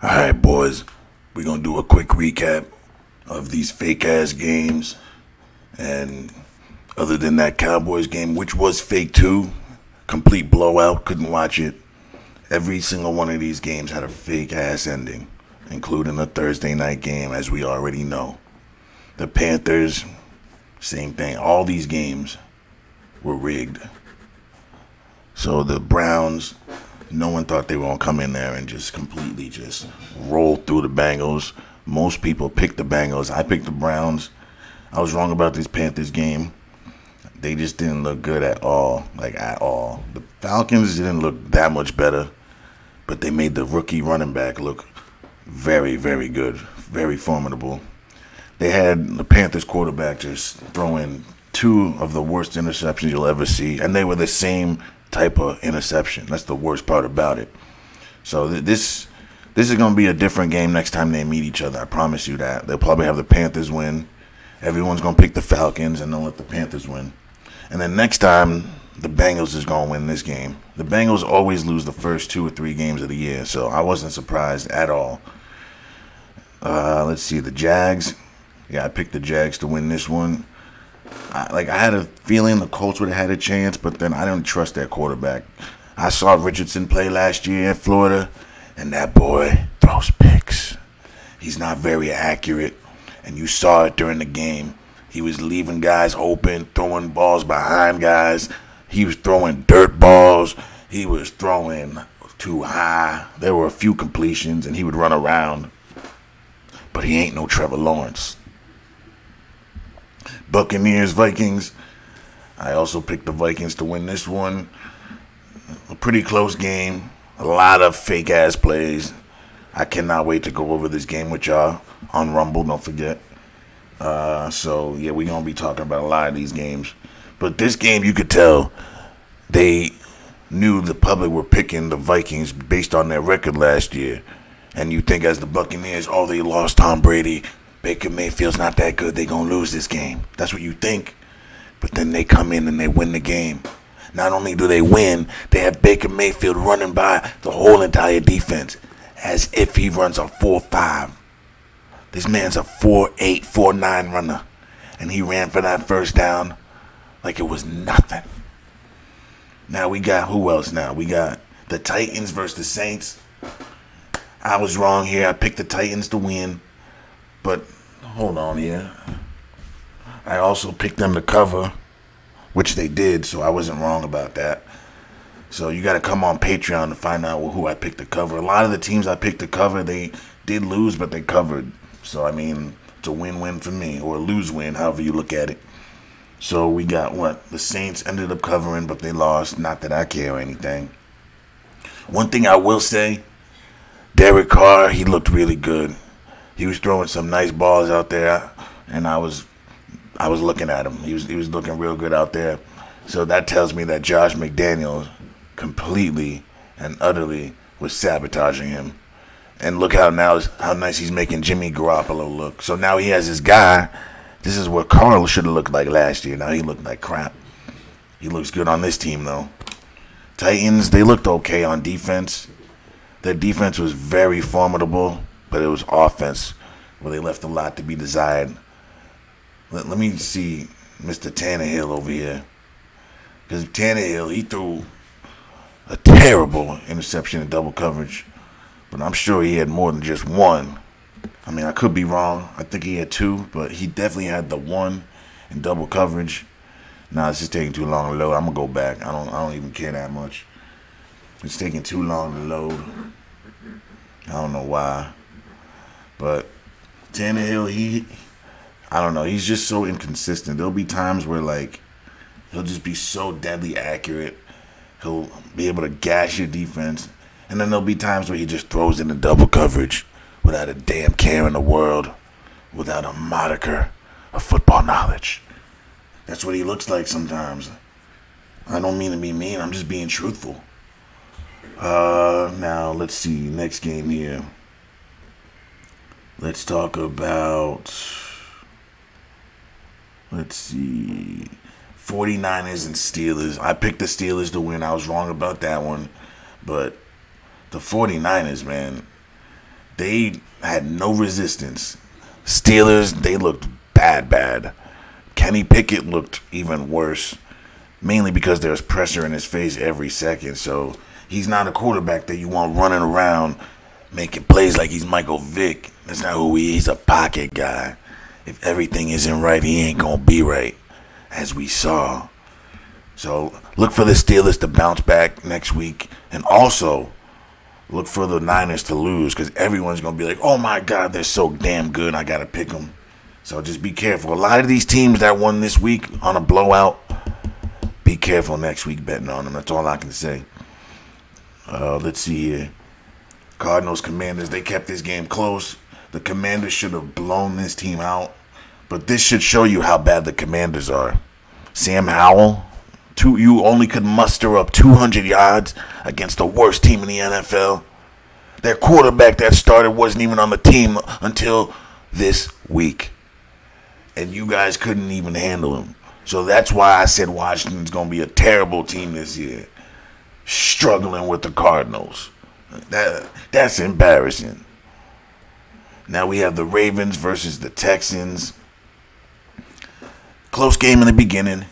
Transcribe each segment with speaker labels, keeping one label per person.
Speaker 1: Alright, boys, we're gonna do a quick recap of these fake ass games. And other than that Cowboys game, which was fake too, complete blowout, couldn't watch it. Every single one of these games had a fake ass ending, including the Thursday night game, as we already know. The Panthers, same thing. All these games were rigged. So the Browns, no one thought they were going to come in there and just completely just roll through the Bengals. Most people picked the Bengals. I picked the Browns. I was wrong about this Panthers game. They just didn't look good at all. Like, at all. The Falcons didn't look that much better. But they made the rookie running back look very, very good. Very formidable. They had the Panthers quarterback just throwing two of the worst interceptions you'll ever see. And they were the same type of interception. That's the worst part about it. So this is going to be a different game next time they meet each other. I promise you that. They'll probably have the Panthers win. Everyone's going to pick the Falcons, and they'll let the Panthers win. And then next time, the Bengals is going to win this game. The Bengals always lose the first 2 or 3 games of the year, so I wasn't surprised at all. Let's see, the Jags. Yeah, I picked the Jags to win this one. I had a feeling the Colts would have had a chance, but then I didn't trust their quarterback. I saw Richardson play last year in Florida, and that boy throws picks. He's not very accurate, and you saw it during the game. He was leaving guys open, throwing balls behind guys. He was throwing dirt balls. He was throwing too high. There were a few completions, and he would run around. But he ain't no Trevor Lawrence. Buccaneers, Vikings. I also picked the Vikings to win this one. A pretty close game. A lot of fake-ass plays. I cannot wait to go over this game with y'all on Rumble, don't forget. So, yeah, we're going to be talking about a lot of these games. But this game, you could tell they knew the public were picking the Vikings based on their record last year. And you think as the Buccaneers, oh, they lost Tom Brady. Baker Mayfield's not that good. They're going to lose this game. That's what you think. But then they come in and they win the game. Not only do they win, they have Baker Mayfield running by the whole entire defense as if he runs a 4.5. This man's a 4.8, 4.9 runner. And he ran for that first down like it was nothing. Now we got who else now? We got the Titans versus the Saints. I was wrong here. I picked the Titans to win. But hold on here. I also picked them to cover, which they did, so I wasn't wrong about that. So you got to come on Patreon to find out who I picked to cover. A lot of the teams I picked to cover, they did lose, but they covered. So, I mean, it's a win-win for me, or a lose-win, however you look at it. So we got what? The Saints ended up covering, but they lost. Not that I care or anything. One thing I will say, Derek Carr, he looked really good. He was throwing some nice balls out there, and I was looking at him. He was looking real good out there. So that tells me that Josh McDaniels completely and utterly was sabotaging him. And look how nice he's making Jimmy Garoppolo look. So now he has his guy. This is what Carl should have looked like last year. Now he looked like crap. He looks good on this team, though. Titans, they looked okay on defense. Their defense was very formidable, but it was offense where they left a lot to be desired. Let me see Mr. Tannehill over here. Because Tannehill, he threw a terrible interception in double coverage. But I'm sure he had more than just one. I mean, I could be wrong. I think he had 2, but he definitely had the one in double coverage. Nah, this is taking too long to load. I'm gonna go back. I don't even care that much. It's taking too long to load. I don't know why. But Tannehill, I don't know. He's just so inconsistent. There'll be times where, like, he'll just be so deadly accurate. He'll be able to gash your defense. And then there'll be times where he just throws in the double coverage without a damn care in the world, without a modicum of football knowledge. That's what he looks like sometimes. I don't mean to be mean. I'm just being truthful. Now, let's see. Next game here. Let's talk about, let's see, 49ers and Steelers. I picked the Steelers to win. I was wrong about that one. But the 49ers, man, They had no resistance. Steelers, they looked bad. Kenny Pickett looked even worse, mainly because there's pressure in his face every second. So he's not a quarterback that you want running around making plays like he's Michael Vick. That's not who he is. He's a pocket guy. If everything isn't right, he ain't going to be right, as we saw. So look for the Steelers to bounce back next week. And also look for the Niners to lose, because everyone's going to be like, oh, my God, they're so damn good. I got to pick them. So just be careful. A lot of these teams that won this week on a blowout, be careful next week betting on them. That's all I can say. Let's see here. Cardinals, Commanders, they kept this game close. The Commanders should have blown this team out. But this should show you how bad the Commanders are. Sam Howell, you only could muster up 200 yards against the worst team in the NFL. Their quarterback that started wasn't even on the team until this week. And you guys couldn't even handle him. So that's why I said Washington's going to be a terrible team this year. Struggling with the Cardinals. That's embarrassing. Now we have the Ravens versus the Texans. Close game in the beginning.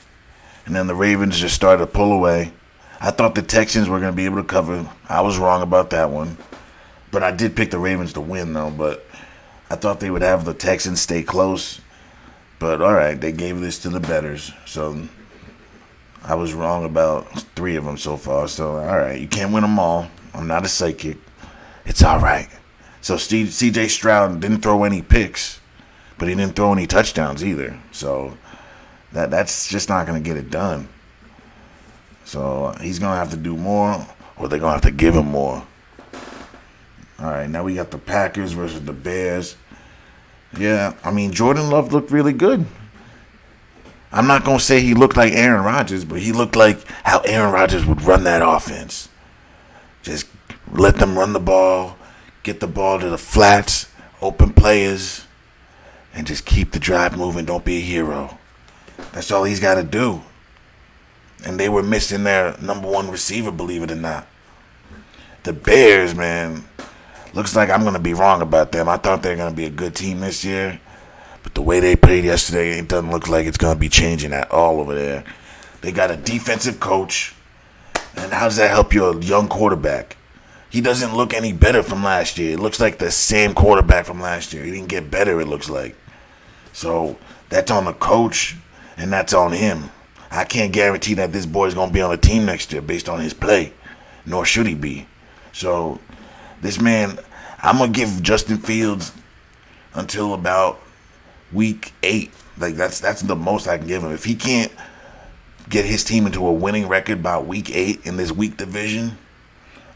Speaker 1: And then the Ravens just started to pull away. I thought the Texans were going to be able to cover. I was wrong about that one. But I did pick the Ravens to win, though. But I thought they would have the Texans stay close. But, all right, they gave this to the bettors. So I was wrong about 3 of them so far. So, all right, you can't win them all. I'm not a psychic. It's all right. So C.J. Stroud didn't throw any picks, but he didn't throw any touchdowns either. So that's just not going to get it done. So he's going to have to do more, or they're going to have to give him more. All right, now we got the Packers versus the Bears. Yeah, I mean, Jordan Love looked really good. I'm not going to say he looked like Aaron Rodgers, but he looked like how Aaron Rodgers would run that offense. Just let them run the ball, get the ball to the flats, open players, and just keep the drive moving. Don't be a hero. That's all he's got to do. And they were missing their number 1 receiver, believe it or not. The Bears, man, looks like I'm going to be wrong about them. I thought they were going to be a good team this year. But the way they played yesterday, it doesn't look like it's going to be changing at all over there. They got a defensive coach. And how does that help your young quarterback? He doesn't look any better from last year. It looks like the same quarterback from last year. He didn't get better, it looks like. So that's on the coach, and that's on him. I can't guarantee that this boy's going to be on the team next year based on his play. Nor should he be. So this man, I'm going to give Justin Fields until about week 8. Like that's the most I can give him. If he can't get his team into a winning record by week 8 in this weak division,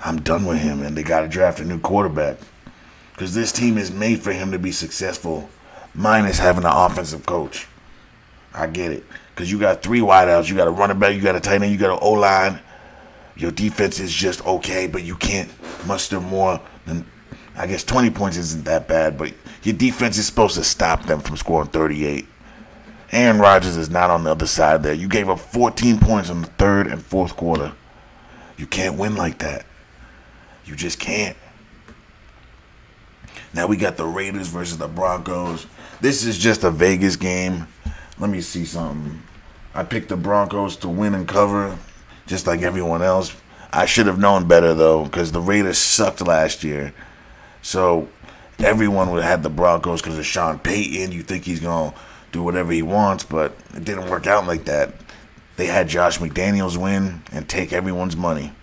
Speaker 1: I'm done with him, and they got to draft a new quarterback. Because this team is made for him to be successful, minus having an offensive coach. I get it. Because you got 3 wideouts. You got a running back, you got a tight end, you got an O-line. Your defense is just okay, but you can't muster more than, I guess 20 points isn't that bad, but your defense is supposed to stop them from scoring 38. Aaron Rodgers is not on the other side there. You gave up 14 points in the 3rd and 4th quarter. You can't win like that. You just can't. Now we got the Raiders versus the Broncos. This is just a Vegas game. Let me see something. I picked the Broncos to win and cover, just like everyone else. I should have known better, though, because the Raiders sucked last year. So everyone would have had the Broncos because of Sean Payton. You think he's going to do whatever he wants, but it didn't work out like that. They had Josh McDaniels win and take everyone's money.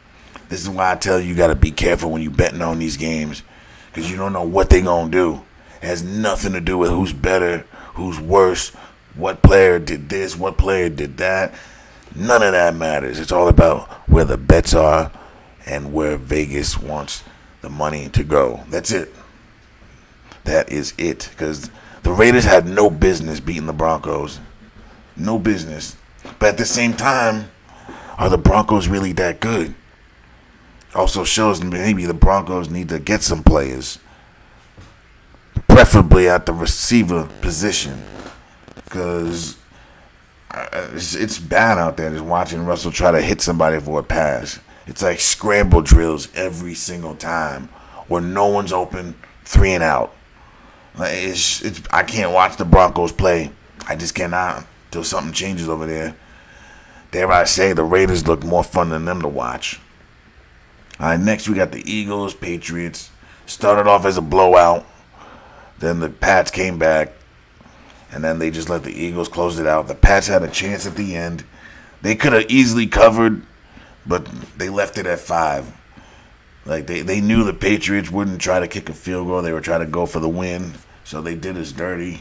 Speaker 1: This is why I tell you, you got to be careful when you're betting on these games, because you don't know what they're going to do. It has nothing to do with who's better, who's worse, what player did this, what player did that. None of that matters. It's all about where the bets are and where Vegas wants the money to go. That's it. That is it. Because the Raiders had no business beating the Broncos. No business. But at the same time, are the Broncos really that good? Also shows maybe the Broncos need to get some players. Preferably at the receiver position. Because it's bad out there just watching Russell try to hit somebody for a pass. It's like scramble drills every single time where no one's open, 3 and out. I can't watch the Broncos play. I just cannot until something changes over there. Dare I say, the Raiders look more fun than them to watch. All right, next we got the Eagles, Patriots. Started off as a blowout. Then the Pats came back. And then they just let the Eagles close it out. The Pats had a chance at the end. They could have easily covered, but they left it at 5. Like, they knew the Patriots wouldn't try to kick a field goal. They were trying to go for the win. So they did us dirty.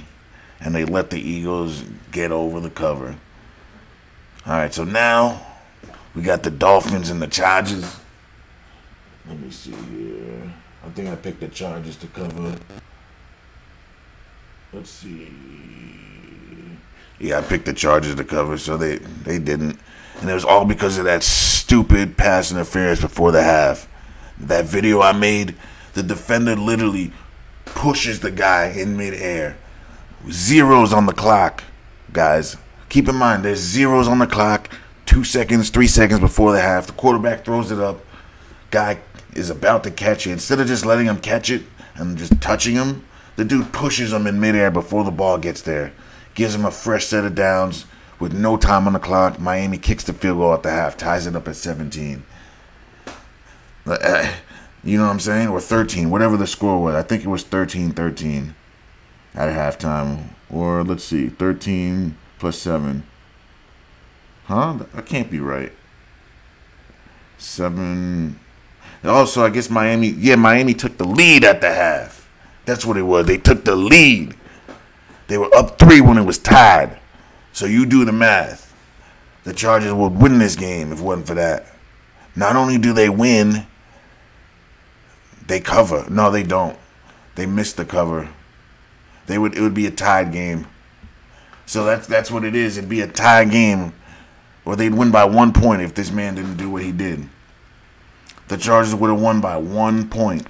Speaker 1: And they let the Eagles get over the cover. All right, so now we got the Dolphins and the Chargers. Let me see here. I think I picked the Chargers to cover. Let's see. Yeah, I picked the Chargers to cover, so they didn't. And it was all because of that stupid pass interference before the half. That video I made, the defender literally pushes the guy in midair. Zeros on the clock, guys. Keep in mind, there's zeros on the clock. 2 seconds, 3 seconds before the half. The quarterback throws it up. Guy is about to catch it. Instead of just letting him catch it and just touching him, the dude pushes him in midair before the ball gets there. Gives him a fresh set of downs with no time on the clock. Miami kicks the field goal at the half. Ties it up at 17. You know what I'm saying? Or 13. Whatever the score was. I think it was 13-13 at halftime. Or, let's see. 13 plus 7. Huh? That can't be right. 7. Also, I guess Miami. Yeah, Miami took the lead at the half. That's what it was. They took the lead. They were up 3 when it was tied. So you do the math. The Chargers would win this game if it wasn't for that. Not only do they win, they cover. No, they don't. They missed the cover. It would be a tied game. So that's what it is. It'd be a tie game. Or they'd win by 1 point if this man didn't do what he did. The Chargers would have won by 1 point.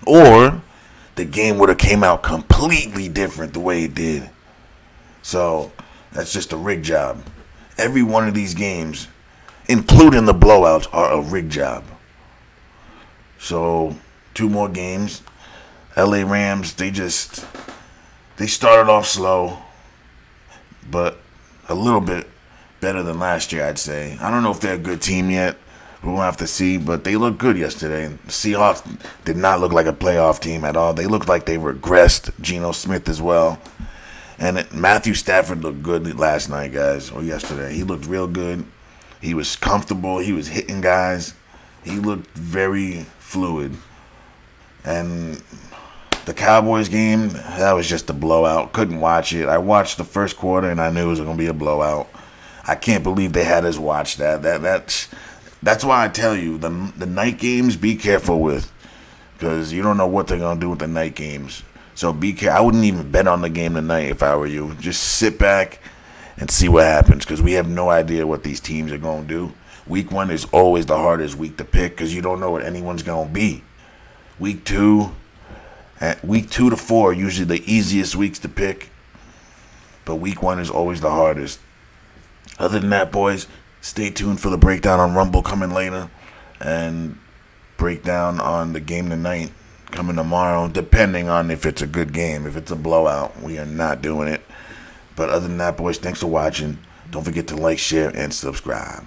Speaker 1: Or the game would have came out completely different the way it did. So that's just a rig job. Every one of these games, including the blowouts, are a rig job. So 2 more games. LA Rams, they started off slow, but a little bit better than last year, I'd say. I don't know if they're a good team yet. We'll have to see, but they looked good yesterday. The Seahawks did not look like a playoff team at all. They looked like they regressed. Geno Smith as well. And Matthew Stafford looked good last night, guys, or yesterday. He looked real good. He was comfortable. He was hitting guys. He looked very fluid. And the Cowboys game, that was just a blowout. Couldn't watch it. I watched the first quarter, and I knew it was going to be a blowout. I can't believe they had us watch that. That's why I tell you, the night games, be careful with. Because you don't know what they're going to do with the night games. So be careful. I wouldn't even bet on the game tonight if I were you. Just sit back and see what happens. Because we have no idea what these teams are going to do. Week 1 is always the hardest week to pick. Because you don't know what anyone's going to be. Week 2 to 4 are usually the easiest weeks to pick. But week 1 is always the hardest. Other than that, boys, stay tuned for the breakdown on Rumble coming later. And breakdown on the game tonight coming tomorrow, depending on if it's a good game. If it's a blowout, we are not doing it. But other than that, boys, thanks for watching. Don't forget to like, share, and subscribe.